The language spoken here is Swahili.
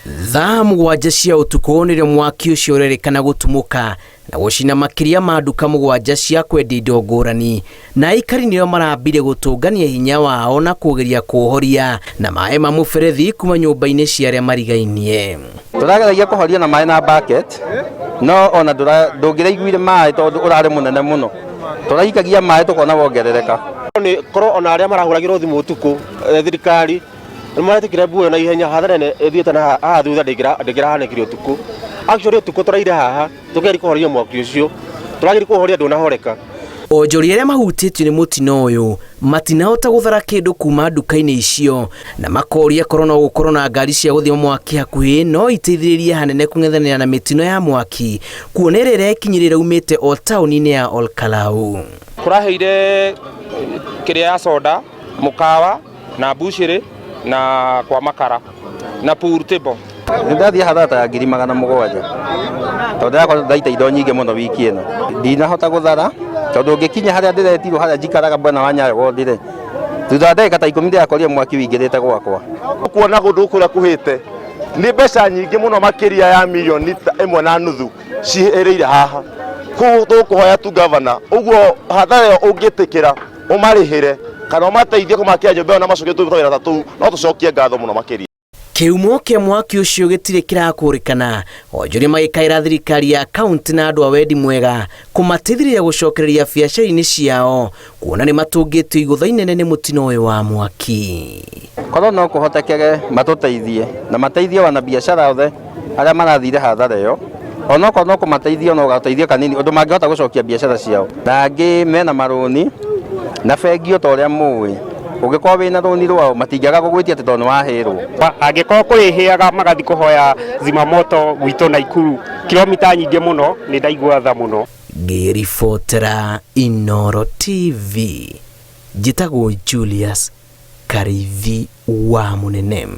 Thaa mugwanja cia utuku nirio mwaki ucio urerikana gutumuka na gucina makiria ma nduka mugwanja cia kwendia indo ngurani, na aikari nio marambire gutungania hinya wao na kugeria kuhoria na maĩ ma muberethi kuma nyumba-ini cia aria marigainie. Turageragia kuhoria na maĩ na bucket, no ona ndungiraiguire maĩ tondu urari munene muno. Turaikagia maĩ tukona wongerereka. Ni koro ona aria marahuragirwo thimu utuku thirikari nimaretikire buo na ihenya hathara ne ethiete na haha thutha ndingirahanekire utuku. Actually utuku turaire haha tugeri kuhoria mwaki ucio, turageri kuhoria ndunahoreka. Onjori aria mahutitio ni mutino uyu matinahota guthara kindu kuma nduka-ini icio na makoria korona gukorwo na ngari cia guthima mwaki hakuhi no iteithiririe hanene kung'ethanira na mitino ya mwaki kuonerera ikinyirira umite o tauni-ini ya Olkalau. Kuraheire kiria ya soda, mukawa na bushiri na kwa makara na pool table. Ndathia hathara ya 700 tondu yakwa ndaita indo nyingi muno wiki ino. Ndinahota guthara tondu ngikinya haria ndiretirwo haria njikaraga bwana wa Nyayo wondire thutha ndagika ta 10 ndakoria mwaki wingirite gwakwa. Kuona gundu kuria kuhite ni mbeca nyingi muno makiria ya milioni 1.5 cihereire haha. Ku tukuhoya tu governor uguo hathara ungitikira umarihire kana umateithie kumakia njombe na macokie tu wira tatu no tucokie ngatho muno makiria. Kiumo kia mwaki ucio gitire kirakurikana, onjori magikaira thirikari ya kaunti na andu a wendi mwega kumateithĩrĩria gucokereria biacara-ini ciao kuona ni matungĩtio igũtha inene ni mutino uyu wa mwaki. Korwo no kuhotekere matuteithie na mateithie wana biacara othe aria marathire hathara iyo, ona korwo no kumateithia no gateithia kanini undu mangihota gucokia biacara ciao. Na angi mena maroni na bengi o uria muwi ugikorwo wina roni rwao matingiaga gugwitia ati tondu wahirwo. Angikorwo kurihiaga magathi kuhoya zimamoto gwito Naikuru kilomita nyingi muno ni ndaigua tha muno. Ngiribotera Inooro TV, njitagwo Julius Karithi wa Munene.